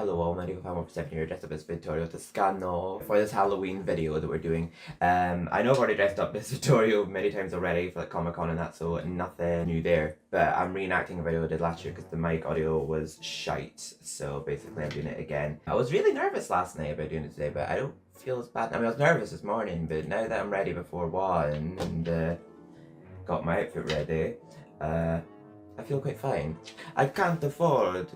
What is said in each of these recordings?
hello all, MediEvilFan 1% here, dressed up as Vittorio Toscano for this Halloween video that we're doing. I know I've already dressed up as Vittorio many times already for like Comic-Con and that, so nothing new there. But I'm reenacting a video I did last year because the mic audio was shite, so basically I'm doing it again. I was really nervous last night about doing it today, but I don't feel as bad. I mean, I was nervous this morning, but now that I'm ready before 1 and got my outfit ready, I feel quite fine. I can't afford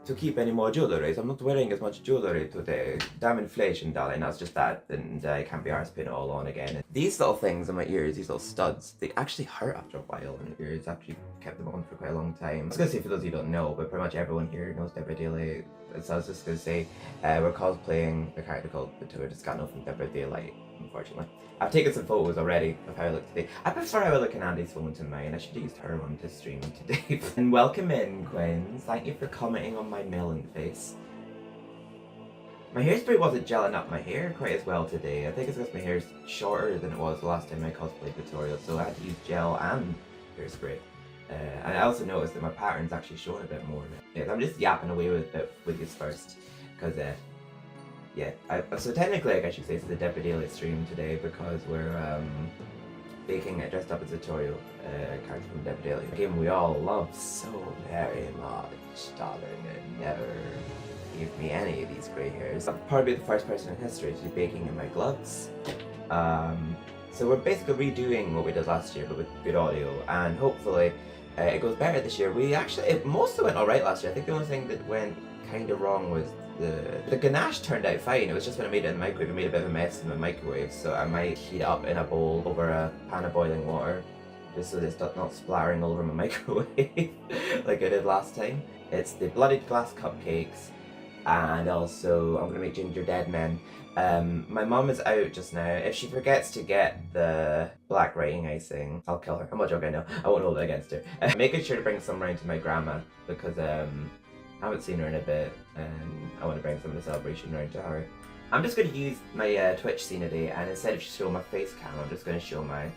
to keep any more jewellery, so I'm not wearing as much jewellery today. Damn inflation, darling, that's just that, and I can't be arsed putting it all on again. These little things on my ears, these little studs, they actually hurt after a while on your ears. Actually kept them on for quite a long time. I was gonna say, for those of you who don't know, but pretty much everyone here knows Deborah Daylight. So I was just gonna say, we're cosplaying a character called Vittorio Toscano from Deborah Daylight, unfortunately. I've taken some photos already of how I look today. I prefer how I look in Andy's phone to mine. I should have used her one to stream today. And welcome in, Quinn. Thank you for commenting on my melon face. My hairspray wasn't gelling up my hair quite as well today. I think it's because my hair's shorter than it was the last time I cosplayed Vittorio, so I had to use gel and hairspray. And I also noticed that my pattern's actually showing a bit more now. Yeah, I'm just yapping away with this first, because yeah, so technically I guess you say it's the Deborah Daylight stream today because we're baking it dressed up as a Vittorio character from Deborah Daylight. A game we all love so very much, darling, and never gave me any of these grey hairs. I'm probably the first person in history to be baking in my gloves. So we're basically redoing what we did last year but with good audio, and hopefully it goes better this year. It mostly went alright last year. I think the only thing that went kind of wrong was the ganache turned out fine. It was just when I made it in the microwave, it made a bit of a mess in the microwave, so I might heat it up in a bowl over a pan of boiling water just so that it's not splattering all over my microwave like I did last time. It's the bloodied glass cupcakes, and also I'm gonna make ginger dead men. My mum is out just now. If she forgets to get the black writing icing, I'll kill her. I'm not joking, no. I won't hold it against her. Making sure to bring some round to my grandma because I haven't seen her in a bit and I want to bring some of the celebration round to her. I'm just going to use my Twitch scene today, and instead of showing my face cam, I'm just going to show my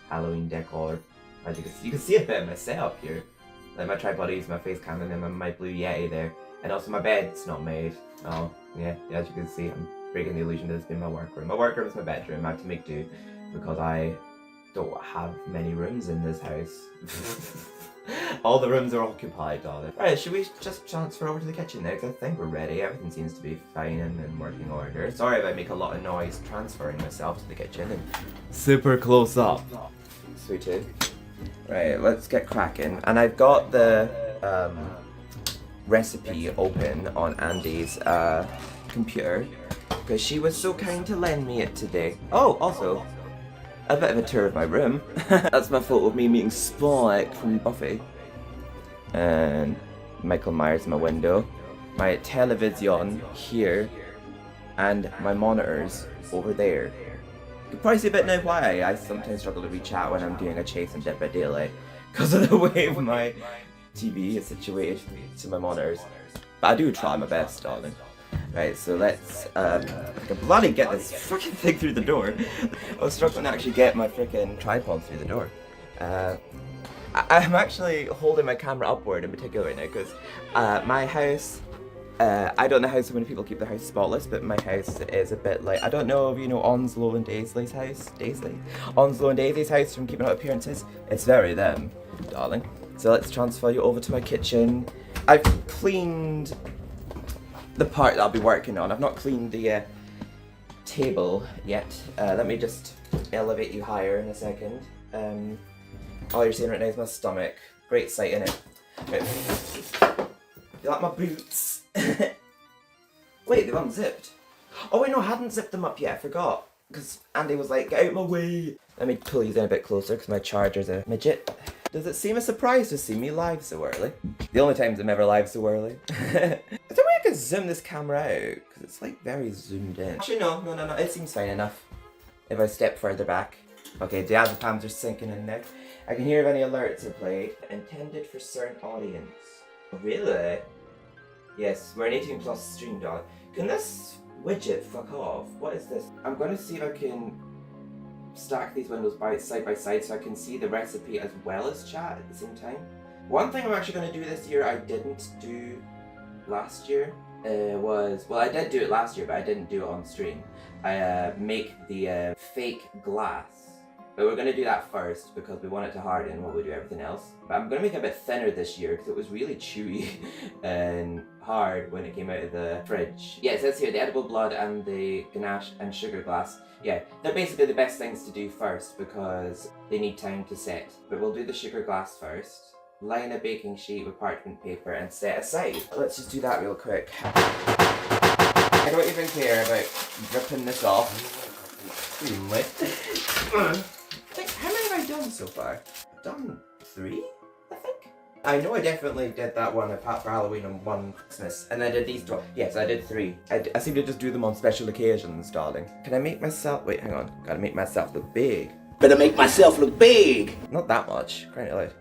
Halloween decor. As you can see a bit of my setup here. Like my tripod is my face cam, and then my blue Yeti there. And also my bed's not made. Oh, yeah, as you can see, I'm breaking the illusion that it's been my workroom. My workroom is my bedroom. I have to make do because I don't have many rooms in this house. All the rooms are occupied, darling. Right, should we just transfer over to the kitchen now? Because I think we're ready. Everything seems to be fine and in working order. Sorry if I make a lot of noise transferring myself to the kitchen and super close up. Sweet too. Right, let's get cracking. And I've got the recipe open on Andy's computer because she was so kind to lend me it today. Oh, also, a bit of a tour of my room. That's my photo of me meeting Spike from Buffy. And Michael Myers in my window. My television here. And my monitors over there. You can probably see a bit now why I sometimes struggle to reach out when I'm doing a chase in Deborah Daylight. Because of the way my TV is situated to my monitors. But I do try my best, darling. Right, so let's I can bloody get this freaking thing through the door. I was struggling to actually get my freaking tripod through the door. I'm actually holding my camera upward in particular right now because my house, I don't know how so many people keep their house spotless, but my house is a bit like, I don't know if you know Onslow and Daisley's house, Onslow and Daisy's house from Keeping Up Appearances. It's very them, darling. So let's transfer you over to my kitchen. I've cleaned the part that I'll be working on. I've not cleaned the table yet. Let me just elevate you higher in a second. All you're seeing right now is my stomach. Great sight in it. Right. You like my boots? Wait, they've unzipped. Oh wait, no, I hadn't zipped them up yet. I forgot. Because Andy was like, get out of my way. Let me pull these in a bit closer because my charger's a midget. Does it seem a surprise to see me live so early? The only times I'm ever live so early. Is there a way I can zoom this camera out? Because it's like very zoomed in. Actually no, it seems fine enough. If I step further back. Okay, the other palms are sinking in there. I can hear if any alerts are played. Intended for certain audience. Oh, really? Yes, we're an 18+ stream, dog. Can this widget fuck off? What is this? I'm gonna see if I can stack these windows side by side so I can see the recipe as well as chat at the same time. One thing I'm actually going to do this year I didn't do last year was, well, I did do it last year, but I didn't do it on stream. I make the fake glass. But we're going to do that first because we want it to harden while we do everything else. But I'm going to make it a bit thinner this year because it was really chewy and hard when it came out of the fridge. Yeah, it says here the edible blood and the ganache and sugar glass. Yeah, they're basically the best things to do first because they need time to set. But we'll do the sugar glass first. Line a baking sheet with parchment paper and set aside. Let's just do that real quick. I don't even care about ripping this off. Pretty wet. How many have I done so far? I've done 3, I think? I know I definitely did that one apart for Halloween and one Christmas. And I did these 2. Yes, I did 3. I seem to just do them on special occasions, darling. Can I make myself... Wait, hang on. Gotta make myself look big. Better make myself look big! Not that much, crying out loud.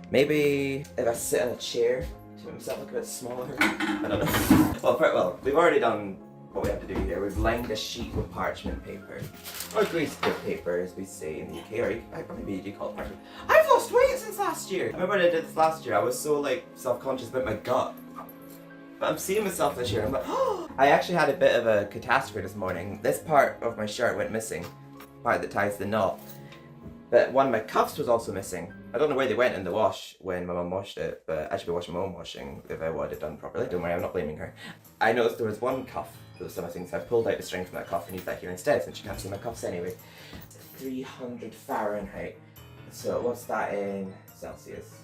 Maybe if I sit in a chair to make myself look a bit smaller. I don't know. Well, we've already done what we have to do here. We've lined a sheet with parchment paper. Or greaseproof paper, as we say in the UK, or maybe you do call it parchment. I've lost weight since last year! I remember when I did this last year, I was so self-conscious about my gut. But I'm seeing myself this year, and I'm like, oh! I actually had a bit of a catastrophe this morning. This part of my shirt went missing. Part that ties the knot. But one of my cuffs was also missing. I don't know where they went in the wash when my mum washed it, but I should be washing my own washing if I would have done properly. Don't worry, I'm not blaming her. I noticed there was one cuff that was still missing, so I pulled out the string from that cuff and used that here instead, since you can't see my cuffs anyway. 300 Fahrenheit. So what's that in Celsius?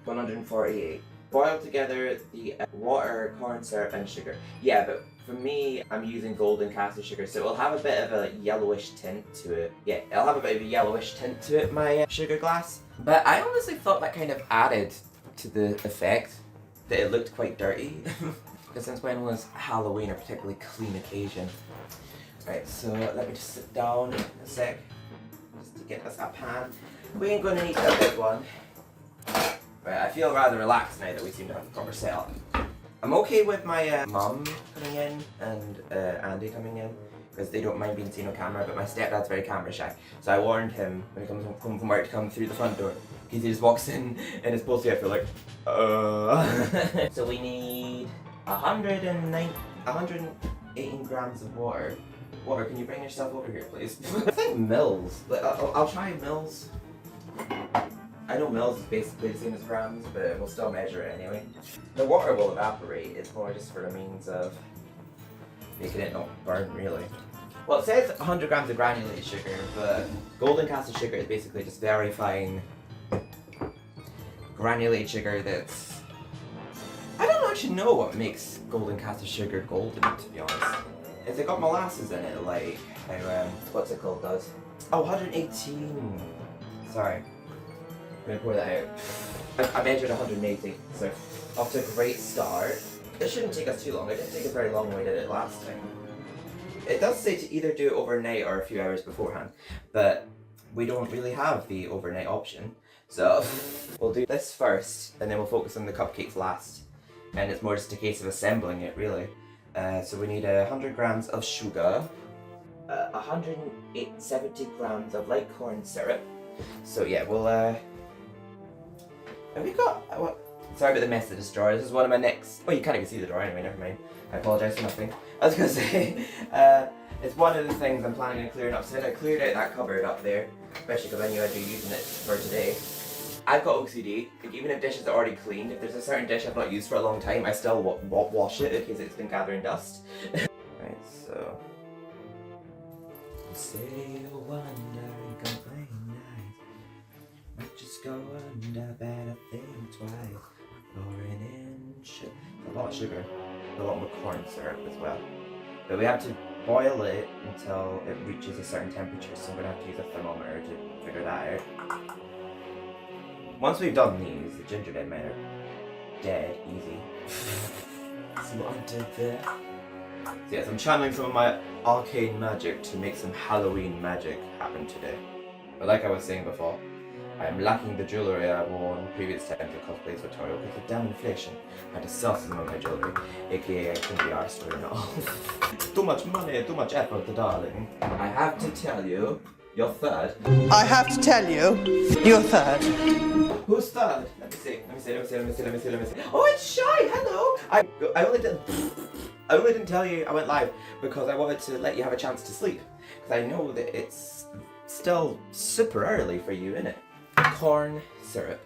148. Boil together the water, corn syrup and sugar. Yeah, but for me, I'm using golden castor sugar, so it'll have a bit of a yellowish tint to it. Yeah, it'll have a bit of a yellowish tint to it, my sugar glass. But I honestly thought that kind of added to the effect, that it looked quite dirty. Because since when was Halloween a particularly clean occasion? Right, so let me just sit down a sec, just to get us a pan. We ain't gonna need that big one. Right, I feel rather relaxed now that we seem to have a proper setup. I'm okay with my mum coming in and Andy coming in because they don't mind being seen on camera, but my stepdad's very camera shy. So I warned him when he comes home from work to come through the front door because he just walks in his posty outfit like, So we need 118 grams of water. Water, can you bring yourself over here, please? I think mils. I'll try mils. I know mils is basically the same as grams, but we'll still measure it anyway. The water will evaporate, it's more just for a means of making it not burn, really. Well, it says 100 grams of granulated sugar, but golden castor sugar is basically just very fine granulated sugar that's... I don't actually know what makes golden castor sugar golden, to be honest. Has it got molasses in it, like how, what's it called does? Oh, 118. Sorry. I'm gonna pour that out. I measured 180, so off to a great start. It shouldn't take us too long. It didn't take us very long when we did it last time. It does say to either do it overnight or a few hours beforehand, but we don't really have the overnight option. So we'll do this first, and then we'll focus on the cupcakes last. And it's more just a case of assembling it, really. So we need 100 grams of sugar, 170 grams of light corn syrup. So yeah, we'll have we got what? Sorry about the mess of this drawer. This is one of my next. Oh, you can't even see the drawer anyway. Never mind. I apologise for nothing. I was gonna say, it's one of the things I'm planning on clearing up. So I cleared out that cupboard up there, especially because I knew I'd be using it for today. I've got OCD. Like, even if dishes are already cleaned, if there's a certain dish I've not used for a long time, I still wash it because it's been gathering dust. Right, so. Say you wonder and complain nice. Might just go under, better think twice. For an inch. A lot of sugar. A lot more corn syrup as well. But we have to boil it until it reaches a certain temperature, so I'm gonna have to use a thermometer to figure that out. Once we've done these, the gingerbread men are dead easy. So what I did there. So yes, I'm channeling some of my arcane magic to make some Halloween magic happen today. But like I was saying before, I am lacking the jewellery I wore in previous times of cosplays Vittorio because of damn inflation. I had to sell some of my jewellery, aka I couldn't be arsed with it all. Too much money, too much effort, darling. I have to tell you, you're third. I have to tell you, you're third. Who's third? Let me see. Oh, it's Shy. Hello. I only did. I only didn't tell you I went live because I wanted to let you have a chance to sleep. Because I know that it's still super early for you, innit? Corn syrup.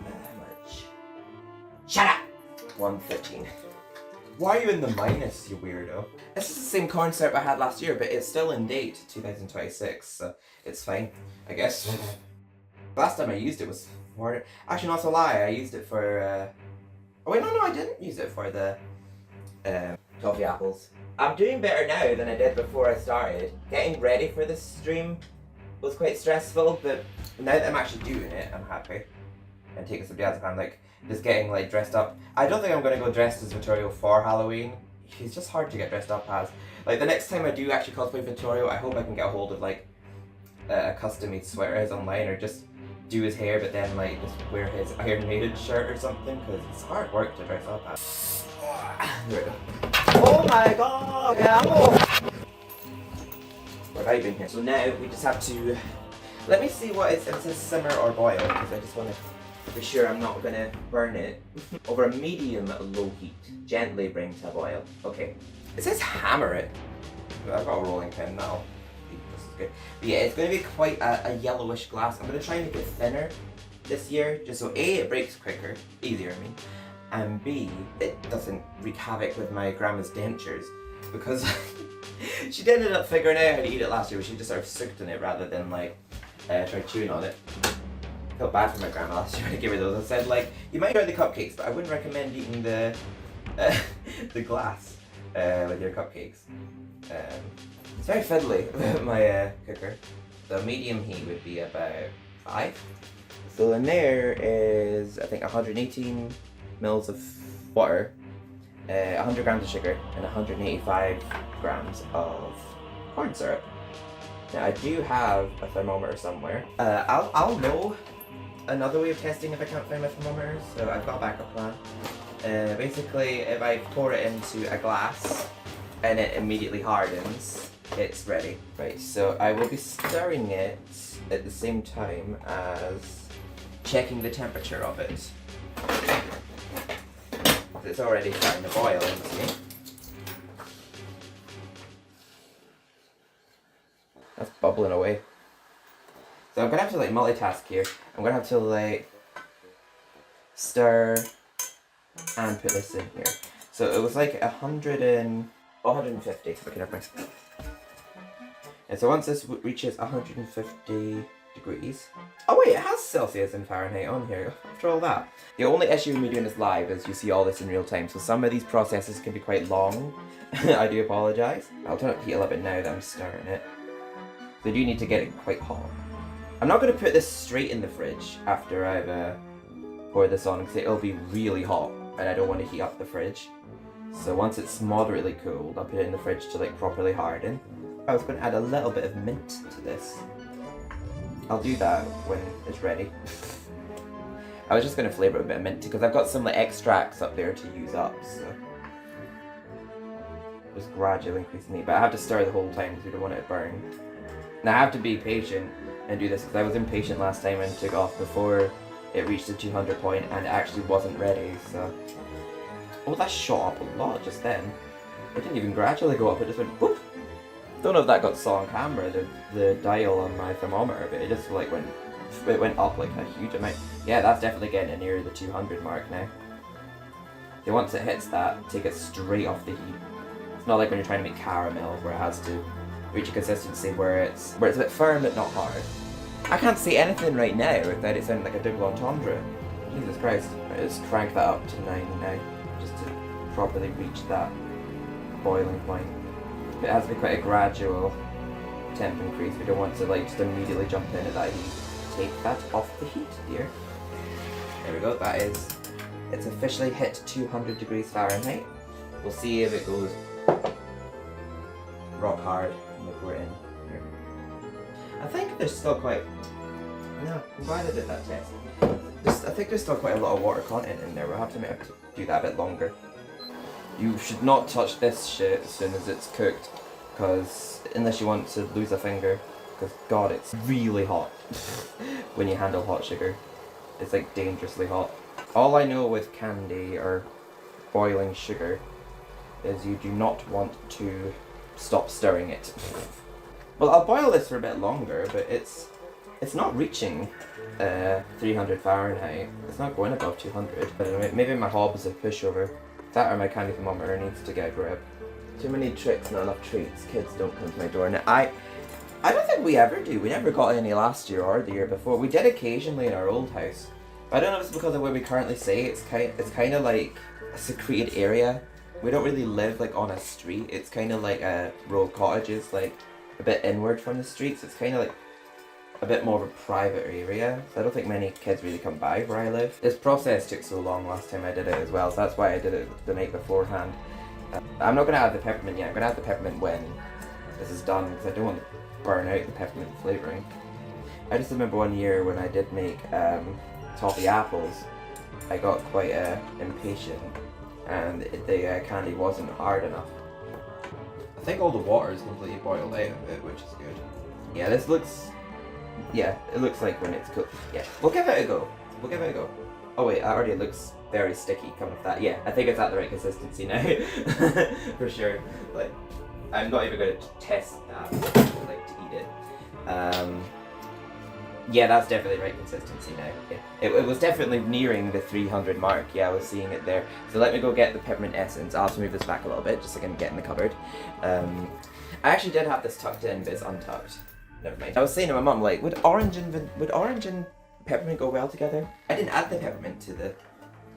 How much? Shut up! 113. Why are you in the minus, you weirdo? This is the same corn syrup I had last year, but it's still in date, 2026, so it's fine, I guess. Last time I used it was for... Actually, not so lie, I used it for... Oh wait, no, I didn't use it for the toffee apples. I'm doing better now than I did before I started. Getting ready for this stream was quite stressful, but now that I'm actually doing it, I'm happy. And taking some dads, I'm like, just getting like dressed up. I don't think I'm gonna go dressed as Vittorio for Halloween. He's just hard to get dressed up as. Like the next time I do actually cosplay Vittorio, I hope I can get a hold of like a custom made sweater as online, or just do his hair but then like just wear his Iron Maiden shirt or something, because it's hard work to dress up as. There we go. Oh my god! Where have I been here? So now we just have to... Let me see what if it says simmer or boil, because I just want to be sure I'm not going to burn it. Over a medium low heat. Gently bring to a boil. Okay. It says hammer it. I've got a rolling pin now. This is good. But yeah, it's going to be quite a yellowish glass. I'm going to try and make it thinner this year, just so A, it breaks quicker. Easier, I mean. And B, it doesn't wreak havoc with my grandma's dentures, because she ended up figuring out how to eat it last year, but she just sort of sucked in it rather than like try chewing on it. I felt bad for my grandma last year. I gave her those. I said like, you might try the cupcakes, but I wouldn't recommend eating the the glass with your cupcakes. It's very fiddly, my cooker. The medium heat would be about 5. So in there is, I think, 118 mils of water, 100 grams of sugar, and 185 grams of corn syrup. Now I do have a thermometer somewhere. I'll know another way of testing if I can't find my thermometer, so I've got a backup plan. Basically, if I pour it into a glass and it immediately hardens, it's ready. Right, so I will be stirring it at the same time as checking the temperature of it. It's already starting to boil, see? That's bubbling away. So I'm gonna have to like multitask here. I'm gonna have to like stir and put this in here. So it was like 150. Okay, never mind. And so once this reaches 150 degrees. Oh wait, it has Celsius and Fahrenheit on here after all that. The only issue with me doing this live is you see all this in real time, so some of these processes can be quite long. I do apologise. I'll turn up the heat a little bit now that I'm stirring it. So I do need to get it quite hot. I'm not going to put this straight in the fridge after I've poured this on, because it'll be really hot and I don't want to heat up the fridge. So once it's moderately cooled, I'll put it in the fridge to like properly harden. I was going to add a little bit of mint to this. I'll do that when it's ready. I was just going to flavour it with a bit of mint because I've got some like extracts up there to use up, so just gradually increasing heat. But I have to stir the whole time because we don't want it to burn. And I have to be patient and do this because I was impatient last time and took off before it reached the 200 point and it actually wasn't ready, so... Oh, that shot up a lot just then. It didn't even gradually go up, it just went boop! Don't know if that got saw on camera, the dial on my thermometer, but it just like went up like a huge amount. Yeah, that's definitely getting near the 200 mark now. So once it hits that, take it straight off the heat. It's not like when you're trying to make caramel where it has to reach a consistency where it's a bit firm but not hard. I can't say anything right now without it sounding like a double entendre. Jesus Christ. Right, let's crank that up to 90 now, just to properly reach that boiling point. It has to be quite a gradual temp increase. We don't want to like just immediately jump in at that heat. Take that off the heat, dear. There we go, it's officially hit 200 degrees Fahrenheit. We'll see if it goes rock hard like we're in here. I think there's still quite... No, I'm glad I did that test. I think there's still quite a lot of water content in there. We'll have to do that a bit longer. You should not touch this shit as soon as it's cooked, because unless you want to lose a finger, because god, it's really hot when you handle hot sugar. It's like dangerously hot. All I know with candy or boiling sugar is you do not want to stop stirring it. Well, I'll boil this for a bit longer, but it's not reaching 300 Fahrenheit. It's not going above 200. But maybe my hob is a pushover. That or my candy thermometer needs to get a grip. Too many tricks, not enough treats. Kids don't come to my door. And I don't think we ever do. We never got any last year or the year before. We did occasionally in our old house. But I don't know if it's because of where we currently stay. It's kind of like a secluded area. We don't really live like on a street. It's kind of like a row of cottages, like a bit inward from the streets. It's kind of like a bit more of a private area. So I don't think many kids really come by where I live. This process took so long last time I did it as well. So that's why I did it the night beforehand. I'm not going to add the peppermint yet. I'm going to add the peppermint when this is done because I don't want to burn out the peppermint flavouring. I just remember one year when I did make toffee apples, I got quite impatient and the candy wasn't hard enough. I think all the water is completely boiled out of it, which is good. Yeah, this looks... Yeah, it looks like when it's cooked. Yeah, we'll give it a go. We'll give it a go. Oh wait, that already looks very sticky coming off that. Yeah, I think it's at the right consistency now. For sure. Like, I'm not even going to test that. I like to eat it. Yeah, that's definitely the right consistency now. Yeah. It was definitely nearing the 300 mark. Yeah, I was seeing it there. So let me go get the peppermint essence. I'll have to move this back a little bit just so I can get in the cupboard. I actually did have this tucked in, but it's untucked. Never mind. I was saying to my mum, like, would orange and peppermint go well together? I didn't add the peppermint to the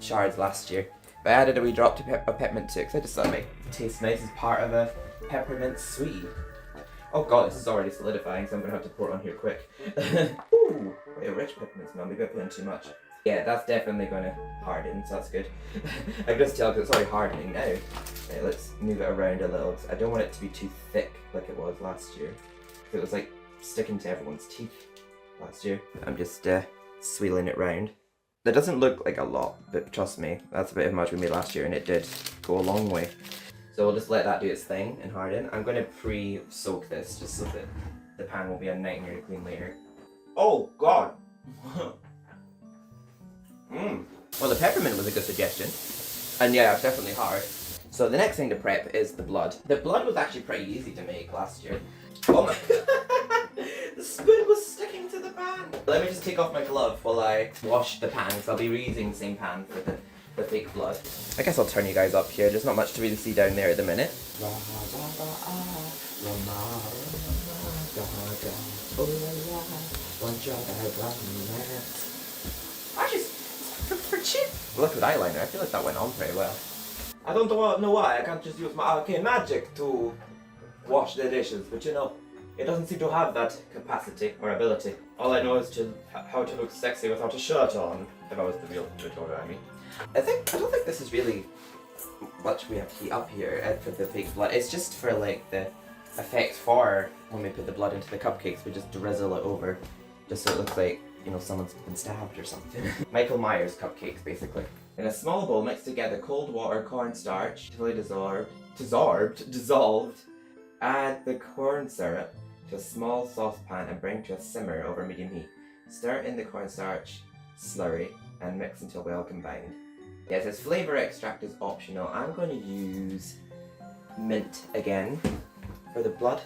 shards last year, but I added a wee drop of peppermint to it because I just thought it might taste nice as part of a peppermint sweet. Oh god, this is already solidifying, so I'm gonna have to pour it on here quick. Ooh, wait, a rich peppermint smell. Maybe I put in too much. Yeah, that's definitely gonna harden, so that's good. I can just tell because it's already hardening now. Okay, let's move it around a little. I don't want it to be too thick like it was last year. It was like sticking to everyone's teeth last year. I'm just swirling it round. That doesn't look like a lot, but trust me, that's a bit of much we made last year and it did go a long way. So we'll just let that do its thing and harden. I'm going to pre-soak this just so that the pan will be a nightmare to clean later. Oh god! Well, the peppermint was a good suggestion. And yeah, it's definitely hard. So the next thing to prep is the blood. The blood was actually pretty easy to make last year. Oh my god! The spoon was sticking to the pan! Let me just take off my glove while I wash the pan, because I'll be reusing the same pan for the fake blood. I guess I'll turn you guys up here. There's not much to really see down there at the minute. Actually, for cheap liquid eyeliner, I feel like that went on very well. I don't know why I can't just use my arcane magic to wash the dishes, but you know, it doesn't seem to have that capacity or ability. All I know is how to look sexy without a shirt on, if I was the real Vittorio, I mean. I don't think this is really much we have to heat up here for the fake blood. It's just for like the effect for when we put the blood into the cupcakes, we just drizzle it over, just so it looks like, you know, someone's been stabbed or something. Michael Myers cupcakes, basically. In a small bowl, mix together cold water, cornstarch, fully dissolved. Add the corn syrup to a small saucepan and bring to a simmer over medium heat. Stir in the cornstarch slurry and mix until well combined. Yeah, it says flavour extract is optional. I'm going to use mint again for the blood.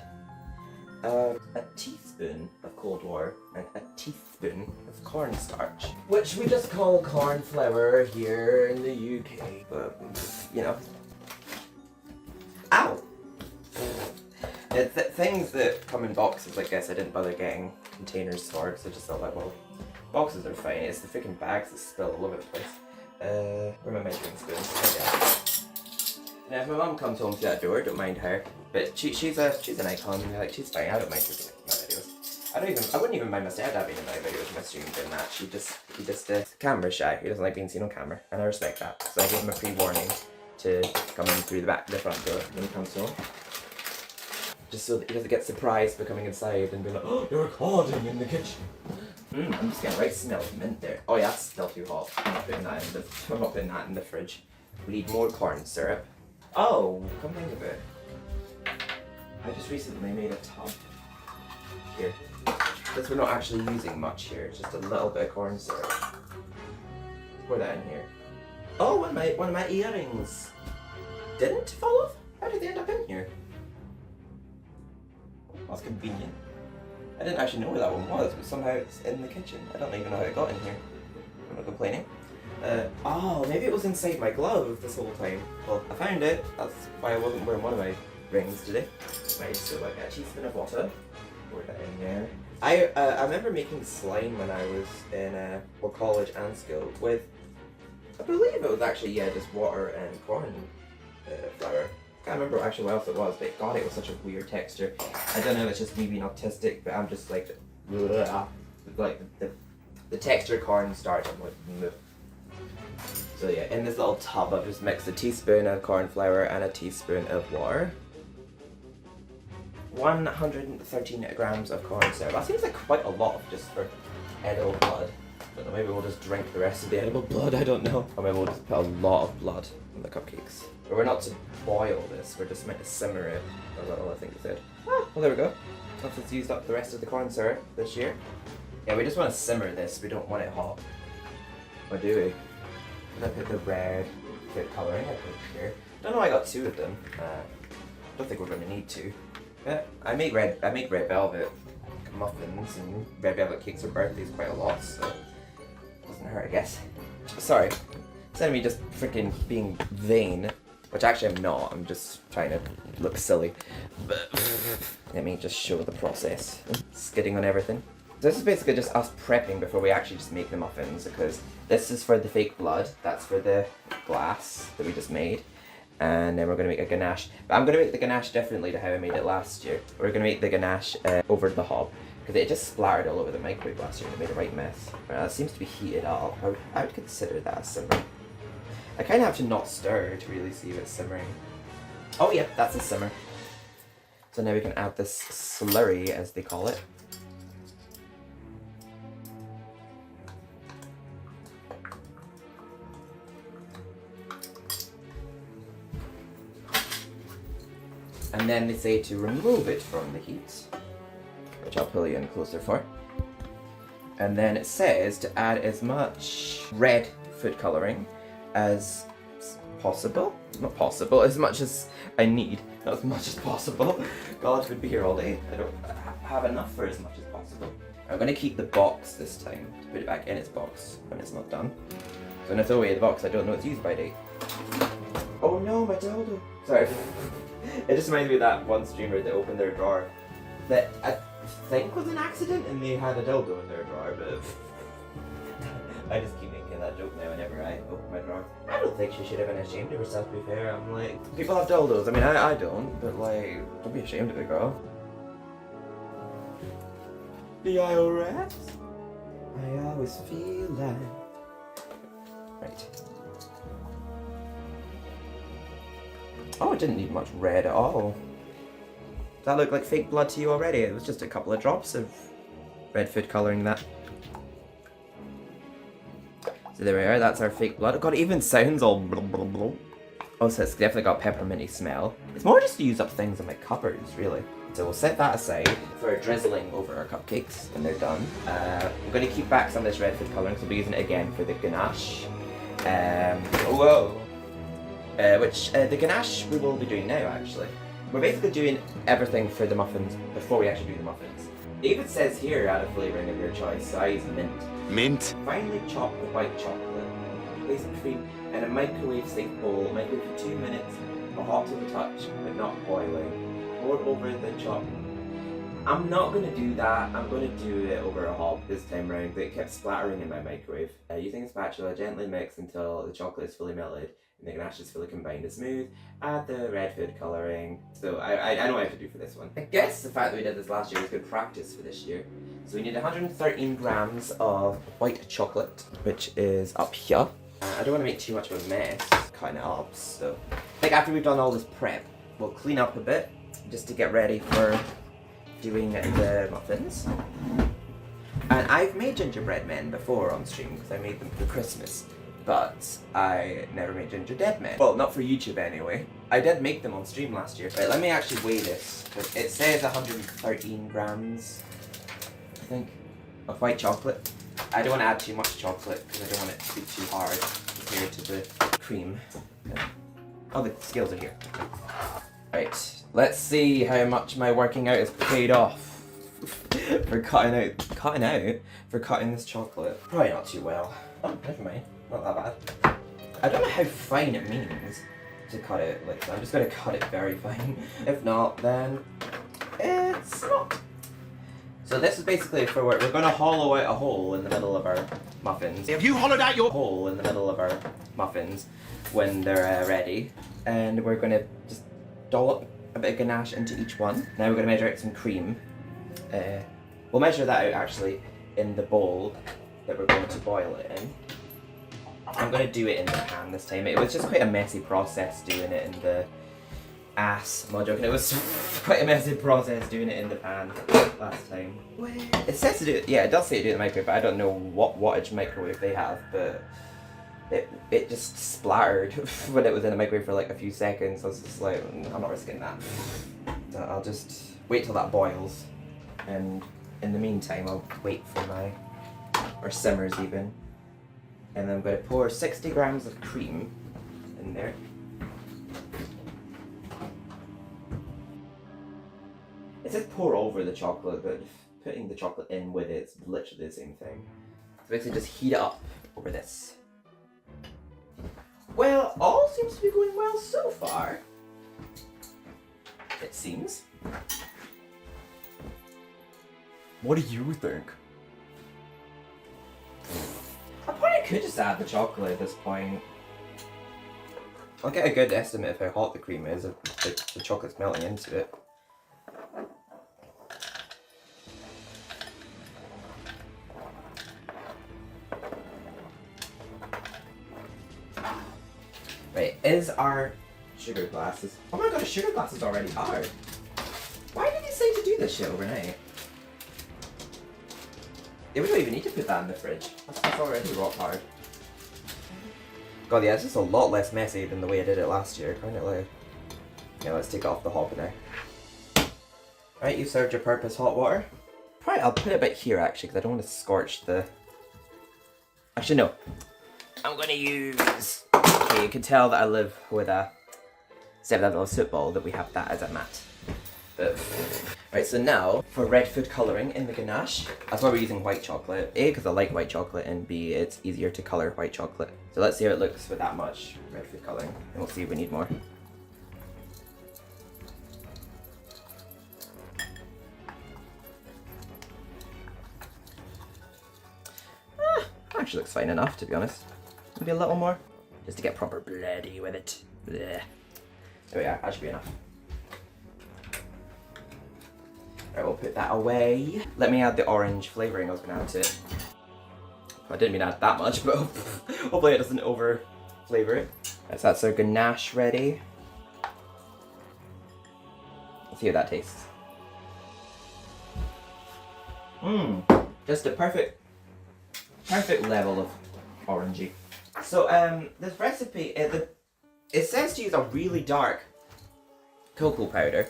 A teaspoon of cold water and a teaspoon of cornstarch, which we just call corn flour here in the UK, but you know. Ow! Things that come in boxes, I guess I didn't bother getting containers for, because I just thought like, well, boxes are fine, it's the freaking bags that spill all over the place. Where are my measuring spoons? Now if my mum comes home to that door, don't mind her. But she's an icon, like she's fine, I don't mind her being in my videos. I wouldn't even mind my stepdad being in my videos, my stream doing that. He just camera shy, he doesn't like being seen on camera, and I respect that. So I gave him a pre-warning to come in through the front door when he comes home. Just so that he doesn't get surprised for coming inside and be like, oh, you're recording in the kitchen. I'm just getting right smell of mint there. Oh yeah, that's still too hot. I'm not putting that in the fridge. We need more corn syrup. Oh, come think of it. I just recently made a tub here. Since we're not actually using much here, just a little bit of corn syrup. Pour that in here. Oh, one of my earrings didn't fall off. How did they end up in here? That's convenient. I didn't actually know where that one was, but somehow it's in the kitchen. I don't even know how it got in here. I'm not complaining. Oh, maybe it was inside my glove this whole time. Well, I found it. That's why I wasn't wearing one of my rings today. Right, so I got a teaspoon of water. Pour that in there. I remember making slime when I was in well, college and school with, I believe it was actually, yeah, just water and corn flour. I can't remember actually what else it was, but God, it was such a weird texture. I don't know if it's just me being autistic, but I'm just like the texture cornstarch. I'm like, meh. So yeah, in this little tub, I've just mixed a teaspoon of corn flour and a teaspoon of water. 113 grams of corn syrup. That seems like quite a lot just for edible blood. But maybe we'll just drink the rest of the edible blood, I don't know. Or maybe we'll just put a lot of blood on the cupcakes. But we're not to boil this, we're just meant to simmer it a little, I think it said. Well, there we go. Once it's used up the rest of the corn syrup this year. Yeah, we just want to simmer this, we don't want it hot. Or do we? I put the red food colouring, I put it here. Don't know why I got two of them. Don't think we're going to need to. But I make red velvet muffins and red velvet cakes for birthdays quite a lot, so it doesn't hurt, I guess. Sorry, instead of me just freaking being vain, which actually I'm not, I'm just trying to look silly. But let me just show the process. Skidding on everything. So this is basically just us prepping before we actually just make the muffins, because this is for the fake blood, that's for the glass that we just made. And then we're going to make a ganache. But I'm going to make the ganache differently to how I made it last year. We're going to make the ganache over the hob, because it just splattered all over the microwave last year and it made a right mess. It seems to be heated up. I would consider that a simmer. I kind of have to not stir to really see if it's simmering. Oh yeah, that's a simmer. So now we can add this slurry, as they call it. And then they say to remove it from the heat, which I'll pull you in closer for. And then it says to add as much red food colouring as possible. Not possible, as much as I need. Not as much as possible. God, would be here all day. I don't have enough for as much as possible. I'm going to keep the box this time to put it back in its box when it's not done. So when I throw away the box, I don't know its use by date. Oh no, my dildo. Sorry. It just reminds me of that one streamer that opened their drawer that I think was an accident and they had a dildo in their drawer, but I just keep making that joke now whenever I open my drawer. I don't think she should have been ashamed of herself, to be fair. I'm like, people have dildos. I mean, I don't, but like, don't be ashamed of it, girl. The IRS? I always feel like... Right. Oh, it didn't need much red at all. Does that look like fake blood to you already? It was just a couple of drops of red food colouring that. So there we are, that's our fake blood. God, it even sounds all blah blah blah. Oh, so it's definitely got pepperminty smell. It's more just to use up things in my cupboards, really. So we'll set that aside for drizzling over our cupcakes when they're done. We're going to keep back some of this red food colouring, so we'll be using it again for the ganache. The ganache we will be doing now, actually. We're basically doing everything for the muffins before we actually do the muffins. It even says here, add a flavouring of your choice, so I use mint. Mint? Finely chop the white chocolate. Place the cream in a microwave-safe bowl. Microwave for 2 minutes, or hot to the touch, but not boiling. Pour over the chop. I'm not going to do that. I'm going to do it over a hob this time round, but it kept splattering in my microwave. Using a spatula, gently mix until the chocolate is fully melted and the ganache is fully combined and smooth. Add the red food colouring. So I know what I have to do for this one. I guess the fact that we did this last year was good practice for this year. So we need 113 grams of white chocolate, which is up here. I don't want to make too much of a mess cutting it up, so I think after we've done all this prep, we'll clean up a bit just to get ready for doing the muffins. And I've made gingerbread men before on stream because I made them for Christmas, but I never made gingerbread men. Well, not for YouTube anyway. I did make them on stream last year. Right, let me actually weigh this. It says 113 grams, I think, of white chocolate. I don't want to add too much chocolate because I don't want it to be too hard compared to the cream. Oh, the scales are here. Right, let's see how much my working out is paid off for cutting this chocolate. Probably not too well. Oh, never mind, not that bad. I don't know how fine it means to cut it like that. I'm just gonna cut it very fine. If not, then it's not. So this is basically for what we're gonna hollow out a hole in the middle of our muffins. Have you hollowed out your hole in the middle of our muffins when they're ready, and we're gonna just dollop a bit of ganache into each one. Now we're gonna measure out some cream. We'll measure that out actually in the bowl that we're going to boil it in. I'm going to do it in the pan this time. It was just quite a messy process doing it in the it was quite a messy process doing it in the pan last time. It says to do it, yeah, it does say to do it in the microwave, but I don't know what wattage microwave they have, but it just splattered when it was in the microwave for like a few seconds. I was just like, I'm not risking that. So I'll just wait till that boils, and in the meantime I'll wait for or simmers even. And then I'm going to pour 60 grams of cream in there. It says pour over the chocolate, but putting the chocolate in with it is literally the same thing. So basically just heat it up over this. Well, all seems to be going well so far. It seems. What do you think? I probably could just add the chocolate at this point. I'll get a good estimate of how hot the cream is if the chocolate's melting into it. Right, is our sugar glasses... Oh my god, a sugar glass is already hard. Why did he say to do this shit overnight? Yeah, we don't even need to put that in the fridge. That's already rock hard. God, yeah, it's just a lot less messy than the way I did it last year, can't it, like? Yeah, let's take it off the hob now. Right, you've served your purpose, hot water. Probably, I'll put it a bit here actually, because I don't want to scorch the... Actually, no. I'm going to use... Okay, you can tell that I live with a 7-level football, that we have that as a mat. But... Right, so now, for red food colouring in the ganache, that's why we're using white chocolate. A, because I like white chocolate, and B, it's easier to colour white chocolate. So let's see how it looks with that much red food colouring, and we'll see if we need more. Actually looks fine enough, to be honest. Maybe a little more, just to get proper bloody with it. Blech. There we are, that should be enough. Right, we'll put that away. Let me add the orange flavouring I was going to add to it. I didn't mean to add that much, but hopefully it doesn't over flavour it. Right, so that's our ganache ready. Let's see how that tastes. Just a perfect level of orangey. So this recipe, it says to use a really dark cocoa powder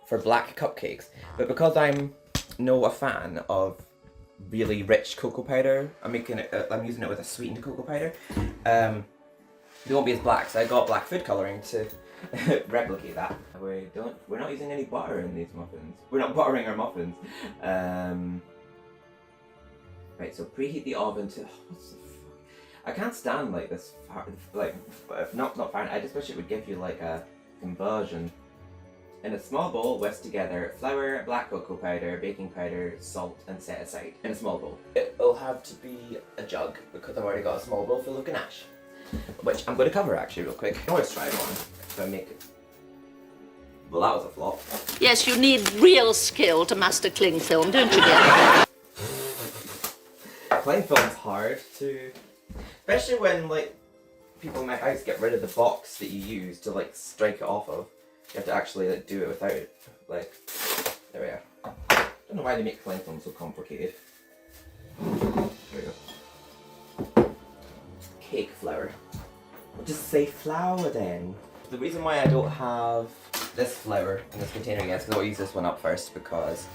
for black cupcakes, but because I'm a fan of really rich cocoa powder, I'm using it with a sweetened cocoa powder. They won't be as black, so I got black food colouring to replicate that. We're not using any butter in these muffins. We're not buttering our muffins. Right, so preheat the oven to... what's the fuck? I can't stand like this, like, not Fahrenheit, I just wish it would give you like a conversion. In a small bowl, whisk together flour, black cocoa powder, baking powder, salt, and set aside. In a small bowl. It'll have to be a jug, because I've already got a small bowl full of ganache. Which I'm going to cover actually real quick. I can always try one if I make it. Well, that was a flop. Yes, you need real skill to master cling film, don't you, dear? Cling film's hard to... Especially when, like, people in my house get rid of the box that you use to, like, strike it off of. You have to actually like do it without it. Like, there we are. I don't know why they make cling film so complicated. There we go. Cake flour. We'll just say flour then. The reason why I don't have this flour in this container again is because I'll use this one up first, because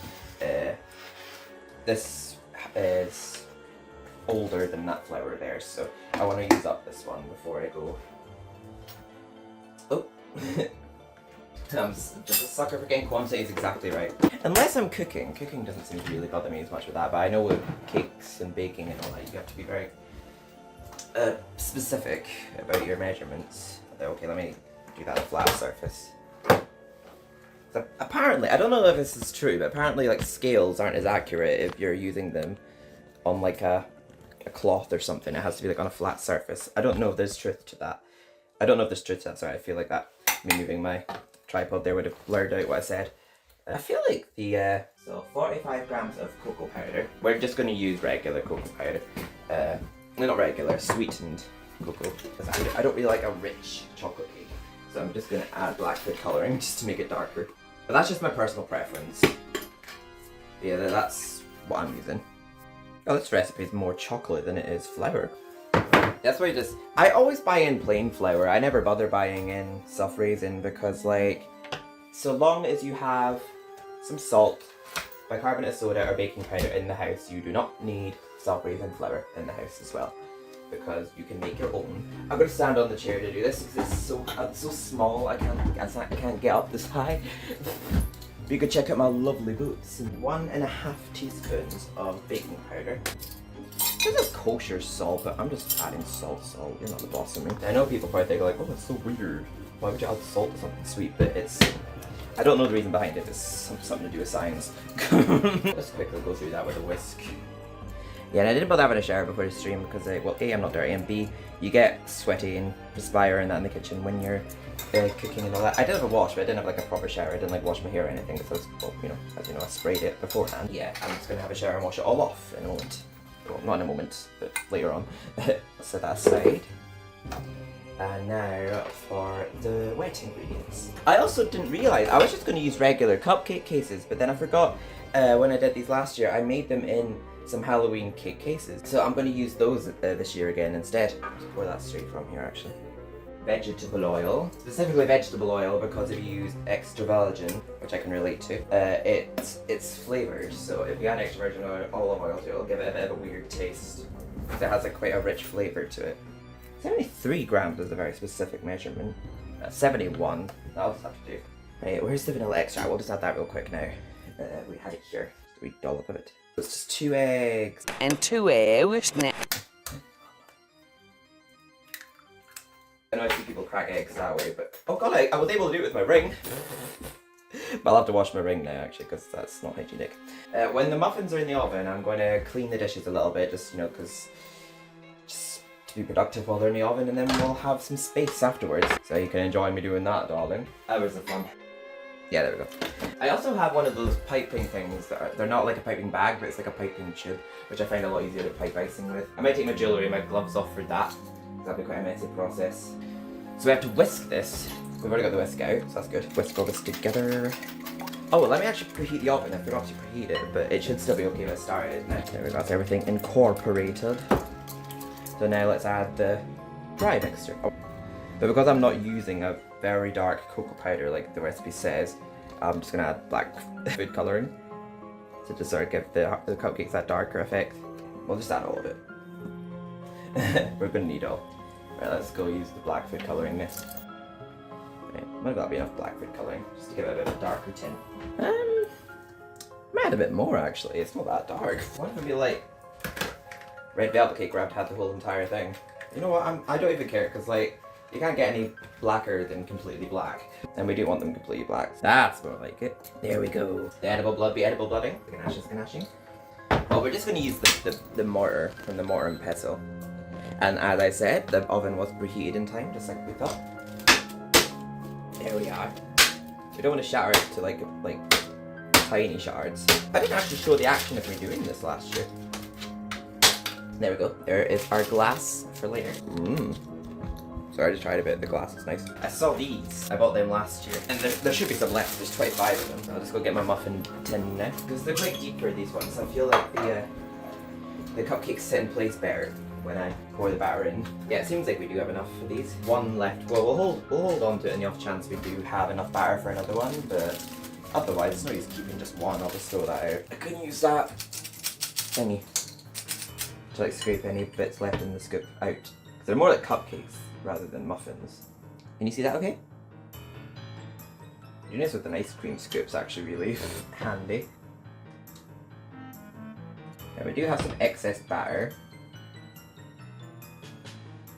this is older than that flour there, so I want to use up this one before I go. Oh. I'm just a sucker for getting quantities exactly right. Unless I'm cooking. Cooking doesn't seem to really bother me as much with that, but I know with cakes and baking and all that, you have to be very specific about your measurements. Okay, let me do that on a flat surface. So apparently, I don't know if this is true, but apparently like scales aren't as accurate if you're using them on like a cloth or something. It has to be like on a flat surface. I don't know if there's truth to that. Sorry, I feel like that me moving my tripod there would have blurred out what I said. I feel like the so 45 grams of cocoa powder. We're just going to use regular cocoa powder. Not regular, sweetened cocoa. I don't really like a rich chocolate cake, so I'm just going to add black food colouring just to make it darker. But that's just my personal preference. Yeah, that's what I'm using. Oh, this recipe is more chocolate than it is flour. That's why I always buy in plain flour. I never bother buying in self-raising because, like, so long as you have some salt, bicarbonate of soda or baking powder in the house, you do not need self-raising flour in the house as well, because you can make your own. I'm gonna stand on the chair to do this because it's so small. I can't get up this high. But you can check out my lovely boots. 1.5 teaspoons of baking powder. This is kosher salt, but I'm just adding salt. You're not the boss of me. I know people probably think like, oh, that's so weird. Why would you add salt to something sweet? But I don't know the reason behind it. It's something to do with science. Let's quickly go through that with a whisk. Yeah, and I didn't bother having a shower before the stream because, well, A, I'm not dirty, and B, you get sweaty and perspire and that in the kitchen when you're cooking and all that. I did have a wash, but I didn't have like a proper shower. I didn't like wash my hair or anything because I was, well, you know, as you know, I sprayed it beforehand. Yeah, I'm just gonna have a shower and wash it all off in a moment. Well, not in a moment, but later on. Set that aside. And now for the wet ingredients. I also didn't realise, I was just going to use regular cupcake cases, but then I forgot when I did these last year, I made them in some Halloween cake cases. So I'm going to use those this year again instead. Just pour that straight from here actually. Vegetable oil, specifically vegetable oil because if you use extra virgin, which I can relate to, it's flavoured. So if you add extra virgin olive oil to it, it'll give it a bit of a weird taste because it has like quite a rich flavour to it. 73 grams is a very specific measurement. 71, that'll just have to do. Right, where's the vanilla extract? We'll just add that real quick now. We had it here. Just a wee dollop of it. It's just 2 eggs. And 2 eggs. I know I see people crack eggs that way, but oh god, I was able to do it with my ring. But I'll have to wash my ring now actually, because that's not hygienic. When the muffins are in the oven, I'm going to clean the dishes a little bit, just, you know, because just to be productive while they're in the oven, and then we'll have some space afterwards. So you can enjoy me doing that, darling. Hours of fun. Yeah, there we go. I also have one of those piping things that they're not like a piping bag, but it's like a piping tube, which I find a lot easier to pipe icing with. I might take my jewellery and my gloves off for that. That'll be quite a messy process. So we have to whisk this. We've already got the whisk out, so that's good. Whisk all this together. Oh, well, let me actually preheat the oven. I forgot to preheat it, but it should still be okay if I start it. There we go, that's everything incorporated. So now let's add the dry mixture. Oh. But because I'm not using a very dark cocoa powder like the recipe says, I'm just gonna add black food colouring to just sort of give the cupcakes that darker effect. We'll just add all of it. We're gonna need all. Right, let's go use the black food colouring next. Right, might that'll be enough black food colouring just to give it a bit of a darker tint. Might add a bit more actually. It's not that dark. What if it be like red velvet cake where I have to have the whole entire thing? You know what? I don't even care because like you can't get any blacker than completely black, and we do want them completely black. That's more like it. There we go. The edible blood be edible blooding. Ganashing. Well, we're just gonna use the mortar from the mortar and pestle. And as I said, the oven was preheated in time, just like we thought. There we are. We don't want to shatter it to like tiny shards. I didn't actually show the action of me doing this last year. There we go. There is our glass for later. Sorry, I just tried a bit. The glass is nice. I saw these. I bought them last year. And there should be some left. There's 25 of them. I'll just go get my muffin tin now. Because they're quite deeper, these ones. I feel like the cupcakes sit in place better when I pour the batter in. Yeah, it seems like we do have enough for these. One left. Well, we'll hold on to it in the off chance we do have enough batter for another one, but otherwise it's no use keeping just one. I'll just throw that out. I couldn't use that thingy to like scrape any bits left in the scoop out. They're more like cupcakes rather than muffins. Can you see that okay? Doing this with an ice cream scoop's actually really handy. Now we do have some excess batter.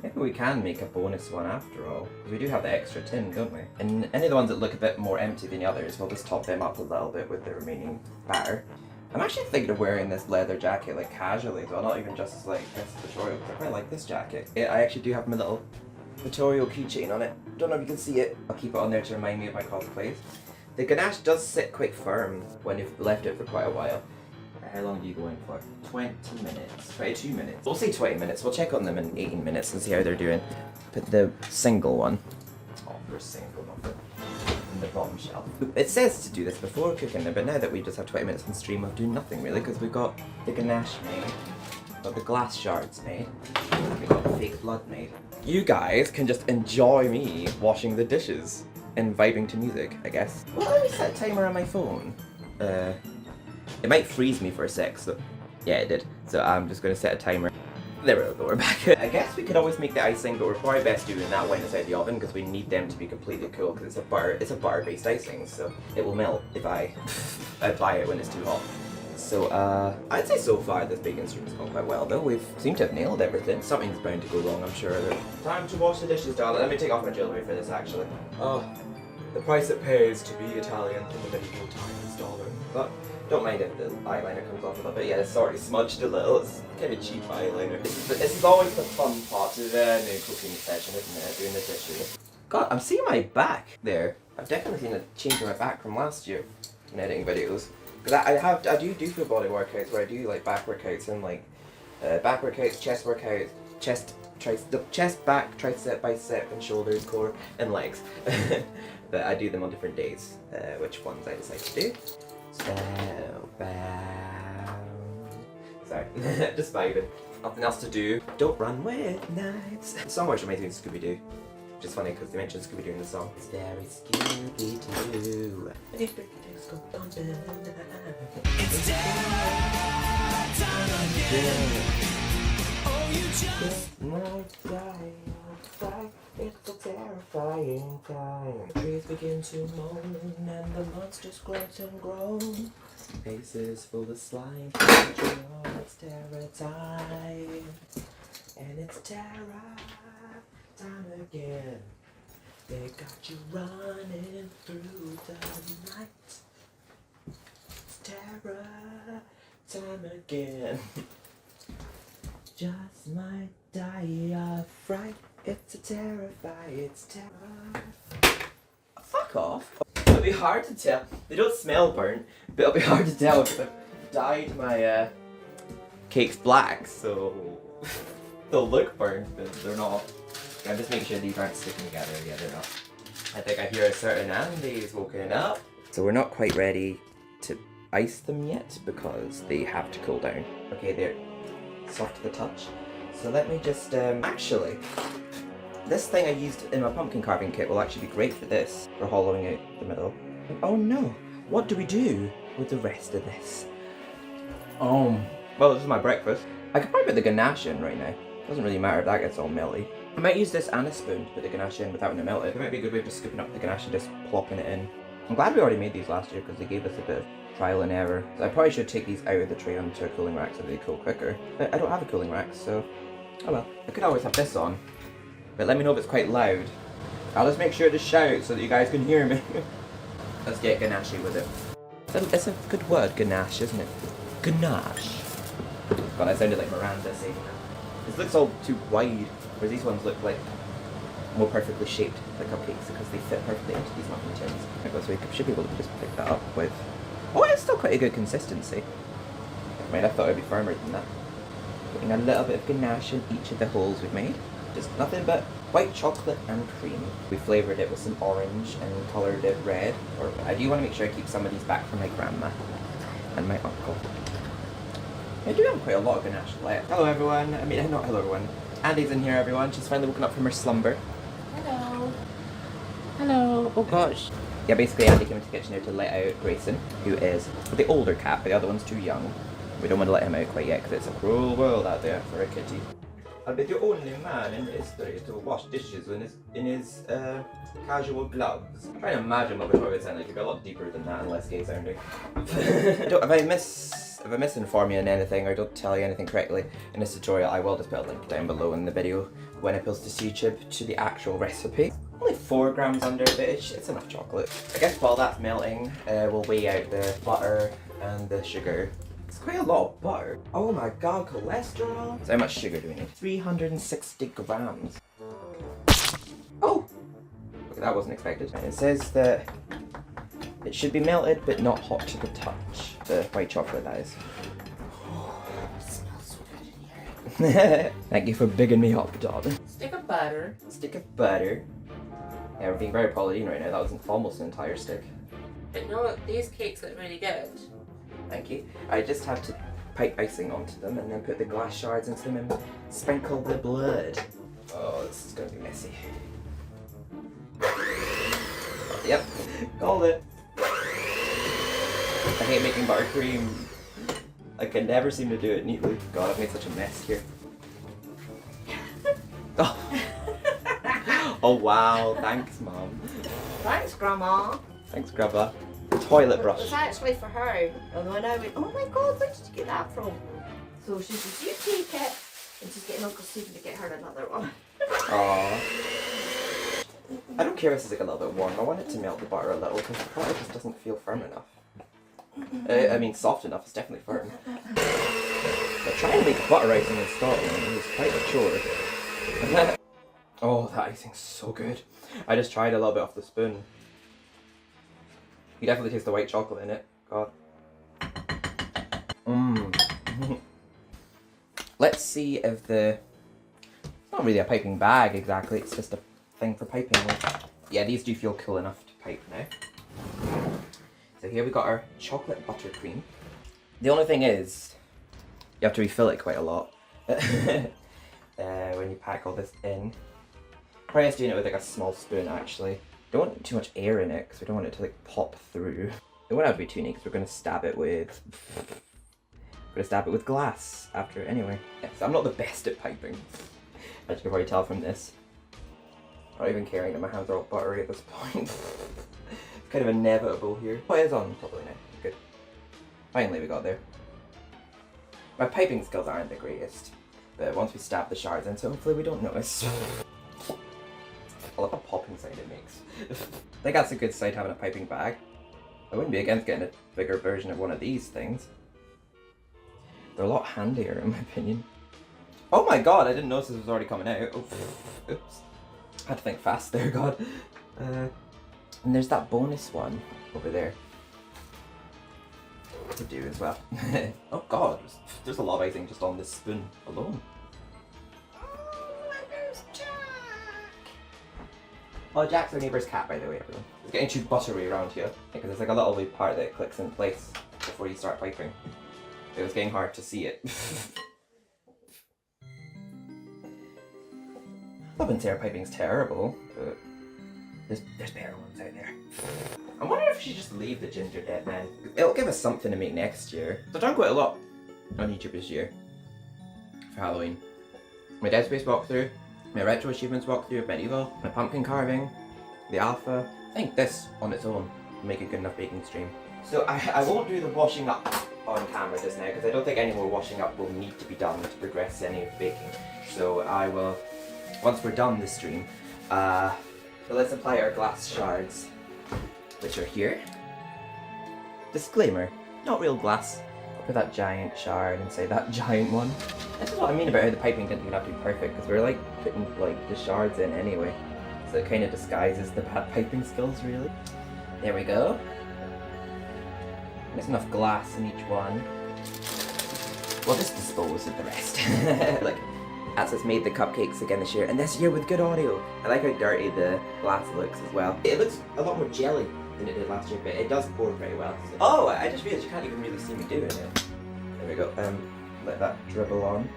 Maybe we can make a bonus one after all, because we do have the extra tin, don't we? And any of the ones that look a bit more empty than the others, we'll just top them up a little bit with the remaining batter. I'm actually thinking of wearing this leather jacket like casually as well, not even just as like this tutorial, because I quite like this jacket. I actually do have my little Vittorio keychain on it. Don't know if you can see it. I'll keep it on there to remind me of my cosplays. The ganache does sit quite firm when you've left it for quite a while. How long do you go in for? 20 minutes, 22 minutes. We'll say 20 minutes. We'll check on them in 18 minutes and see how they're doing. Put the single one. Oh, for single, not for in the bottom shelf. It says to do this before cooking them, but now that we just have 20 minutes on stream, we'll do nothing really, because we've got the ganache made, we've got the glass shards made, we've got the fake blood made. You guys can just enjoy me washing the dishes and vibing to music, I guess. Well, let me set a timer on my phone. It might freeze me for a sec, so yeah, it did. So I'm just going to set a timer. There we go, we're back. I guess we could always make the icing, but we're probably best doing that when it's out of the oven, because we need them to be completely cool, because it's a butter-based icing, so it will melt if I apply it when it's too hot. So I'd say so far this baking stream has gone quite well, though. We've seemed to have nailed everything. Something's bound to go wrong, I'm sure. Time to wash the dishes, darling. Let me take off my jewellery for this, actually. Oh, the price it pays to be Italian in the medieval times, darling. But don't mind if the eyeliner comes off a little bit. Yeah, it's already smudged a little. It's kind of cheap eyeliner. This is always the fun part of the cooking session, isn't it? Doing the dishes. God, I'm seeing my back there. I've definitely seen a change in my back from last year in editing videos. Because I do feel body workouts where I do like back workouts and like back workouts, chest workouts, chest, back, tricep, bicep, and shoulders, core, and legs. But I do them on different days. Which ones I decide to do. So sorry, just vibing. Nothing else to do. Don't run with knives. The song which reminds me of Scooby-Doo. Which is funny because they mentioned Scooby-Doo in the song. It's very Scooby-Doo. It's oh, you just might die. It's a terrifying time. Trees begin to moan and the monsters grunt and groan. Faces full of slime. It's terror time. And it's terror time again. They got you running through the night. It's terror time again. Just might die of fright. It's a it's terror. Fuck off. It'll be hard to tell. They don't smell burnt, but it'll be hard to tell because I've dyed my cakes black, so they'll look burnt, but they're not. I'm just making sure these aren't sticking together. Yeah, they're not. I think I hear a certain Andy's woken up. So we're not quite ready to ice them yet because they have to cool down. Okay, they're soft to the touch. So let me just, actually, this thing I used in my pumpkin carving kit will actually be great for this, for hollowing out the middle. Oh no, what do we do with the rest of this? Well, this is my breakfast. I could probably put the ganache in right now. Doesn't really matter if that gets all melty. I might use this and a spoon to put the ganache in without having it melted. It might be a good way of just scooping up the ganache and just plopping it in. I'm glad we already made these last year because they gave us a bit of trial and error. So I probably should take these out of the tray onto a cooling rack so they cool quicker. But I don't have a cooling rack, so oh well. I could always have this on. But let me know if it's quite loud. I'll just make sure to shout so that you guys can hear me. Let's get ganache with it. It's a good word, ganache, isn't it? Ganache. God, I sounded like Miranda saying that. This looks all too wide, whereas these ones look like more perfectly shaped, like cupcakes, because they fit perfectly into these muffin tins. So we should be able to just pick that up with... Oh, it's still quite a good consistency. I mean, I thought it would be firmer than that. Putting a little bit of ganache in each of the holes we've made. Just nothing but white chocolate and cream. We flavoured it with some orange and coloured it red. Or I do want to make sure I keep some of these back for my grandma and my uncle. I do have quite a lot of ganache left. Hello everyone. I mean, not hello everyone. Andy's in here, everyone. She's finally woken up from her slumber. Hello. Hello. Oh gosh. Yeah, basically Andy came into the kitchen here to let out Grayson, who is the older cat, but the other one's too young. We don't want to let him out quite yet because it's a cruel world out there for a kitty. I'll be the only man in history to wash dishes in his casual gloves. I'm trying to imagine what Vittorio would sound like. It'd be a lot deeper than that and less gay sounding. If I misinform you in anything or don't tell you anything correctly in this tutorial, I will just put a link down below in the video when it posts to YouTube to the actual recipe. Only 4 grams under, but it's enough chocolate. I guess while that's melting, we'll weigh out the butter and the sugar. It's quite a lot of butter. Oh my god, cholesterol. So how much sugar do we need? 360 grams. Oh! Okay, that wasn't expected. It says that it should be melted but not hot to the touch. The white chocolate, that is. Oh, it smells so good in here. Thank you for bigging me up, darling. Stick of butter. Stick of butter. Yeah, we're being very Pauline right now. That was almost an entire stick. But you know what? These cakes look really good. Thank you. I just have to pipe icing onto them and then put the glass shards into them and sprinkle the blood. Oh, this is going to be messy. Yep, called it. I hate making buttercream. I can never seem to do it neatly. God, I've made such a mess here. Oh. Oh wow, thanks Mom. Thanks, Grandma. Thanks Grandpa. Toilet brush. It's actually for her. And when I went, oh my god, where did you get that from? So she says, you take it. And she's getting Uncle Stephen to get her another one. Aww. I don't care if this is like a little bit warm. I want it to melt the butter a little because the butter just doesn't feel firm enough. I mean soft enough, it's definitely firm. But trying to make butter icing in Scotland is quite a chore. Oh, that icing's so good. I just tried a little bit off the spoon. You definitely taste the white chocolate in it. God. Mmm. Let's see if the... It's not really a piping bag exactly, it's just a thing for piping with. Yeah, these do feel cool enough to pipe now. So here we got our chocolate buttercream. The only thing is, you have to refill it quite a lot when you pack all this in. Probably just doing it with like a small spoon actually. Don't want too much air in it because we don't want it to like pop through. It won't have to be too neat because we're going to stab it with... glass after anyway. Yes, I'm not the best at piping. As you can probably tell from this. Not even caring that my hands are all buttery at this point. It's kind of inevitable here. Oh, it is on properly now. Good. Finally we got there. My piping skills aren't the greatest, but once we stab the shards in, so hopefully we don't notice. I love the popping sound it makes. I think that's a good side having a piping bag. I wouldn't be against getting a bigger version of one of these things. They're a lot handier in my opinion. Oh my god, I didn't notice this was already coming out. Oops. I had to think fast there, god. And there's that bonus one over there to do as well. Oh god, there's a lot of icing just on this spoon alone. Oh, Jack's our neighbour's cat, by the way, everyone. It's getting too buttery around here because there's like a little wee part that clicks in place before you start piping. It was getting hard to see it. I wouldn't say our piping's terrible, but there's better ones out there. I wonder if we should just leave the ginger dead then. It'll give us something to make next year. So I've done quite a lot on YouTube this year for Halloween. My Dead Space walkthrough, my retro achievements walkthrough of MediEval, my pumpkin carving, the alpha. I think this on its own will make a good enough baking stream. So I won't do the washing up on camera just now because I don't think any more washing up will need to be done to progress any of baking. So I will, once we're done this stream, so let's apply our glass shards, which are here. Disclaimer, not real glass. I'll put that giant shard inside that giant one. This is what I mean about how the piping didn't even have to be perfect, because we're like putting like the shards in anyway. So it kind of disguises the bad piping skills really. There we go. There's enough glass in each one. We'll just dispose of the rest. Like, that's what's made the cupcakes again this year, and this year with good audio. I like how dirty the glass looks as well. It looks a lot more jelly than it did last year, but it does pour very well. Oh, I just realized you can't even really see me doing it. There we go. Let that dribble on.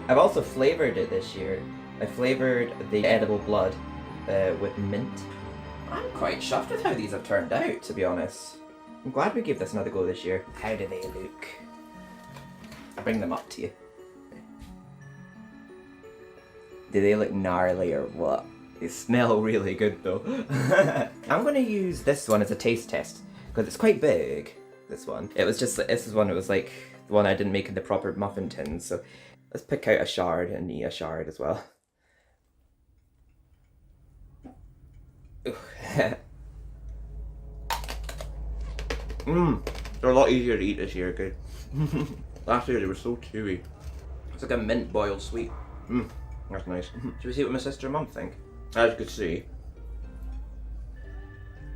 I've also flavoured it this year. I flavoured the edible blood with mint. I'm quite chuffed with how these have turned out, to be honest. I'm glad we gave this another go this year. How do they look? I'll bring them up to you. Do they look gnarly or what? They smell really good though. I'm gonna use this one as a taste test because it's quite big. This one. It was just, this is one, it was like the one I didn't make in the proper muffin tin. So let's pick out a shard and eat a shard as well. They're a lot easier to eat this year, good. Last year they were so chewy. It's like a mint boiled sweet. That's nice. Should we see what my sister and mum think? As you can see,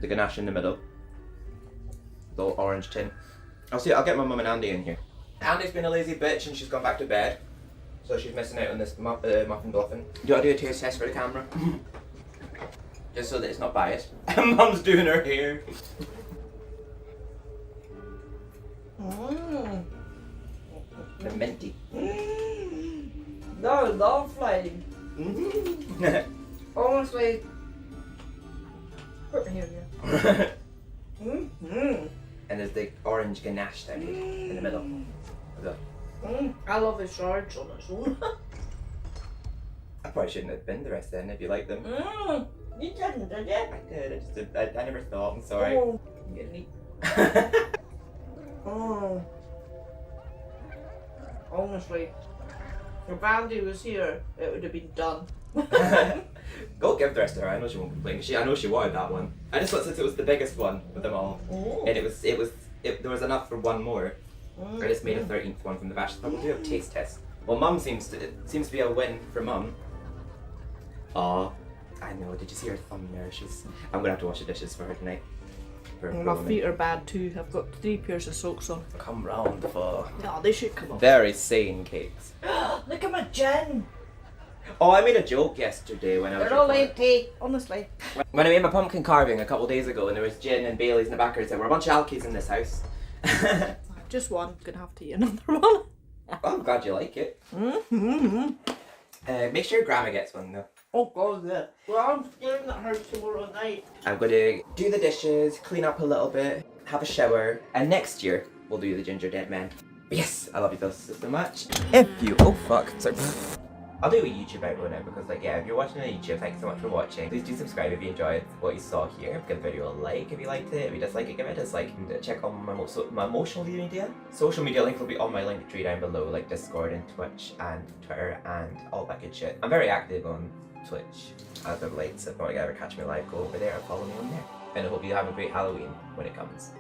the ganache in the middle, the little orange tin. I'll get my mum and Andy in here. Andy's been a lazy bitch and she's gone back to bed, so she's missing out on this muffin bluffing. Do you want to do a taste test for the camera? Just so that it's not biased. Mum's doing her hair. The minty. They're lovely. Honestly. Put my hair here. And there's the orange ganache down here in the middle. I love the shards on its own. I probably shouldn't have been the rest then if you like them. You didn't, did you? I did, I never thought, I'm sorry. Oh, you didn't eat. Oh. Honestly, if Andy was here, it would have been done. Go give the rest to her, I know she won't complain. I know she wanted that one. I just thought since it was the biggest one with them all, and there was enough for one more. I just made a 13th one from the batch. So we'll do a taste test. Well, Mum seems to be a win for Mum. Aw, I know. Did you see her thumb there? I'm gonna have to wash the dishes for her tonight. My feet are bad too. I've got 3 pairs of socks on. Come round for Yeah, they should come up. very sane cakes. Look at my gin. Oh, I made a joke yesterday when I was. They're all recording. empty, honestly. When I made my pumpkin carving a couple days ago, and there was gin and Baileys in the backers, there were a bunch of alkies in this house. Just one. Gonna have to eat another one. Oh, I'm glad you like it. Make sure Grandma gets one though. Oh god, yeah. Well, I'm staying at her tomorrow night. I'm gonna do the dishes, clean up a little bit, have a shower, and next year we'll do the Ginger Dead Man. Yes, I love you both so much. Oh fuck, sorry. I'll do a YouTube outro now because if you're watching on YouTube, thanks so much for watching. Please do subscribe if you enjoyed what you saw here. Give the video a like if you liked it. If you dislike it, give it a dislike. And check out my social media. Social media link will be on my link tree down below, like Discord and Twitch and Twitter and all that good shit. I'm very active on Twitch as of late, so if you want to ever catch me live, go over there and follow me on there. And I hope you have a great Halloween when it comes.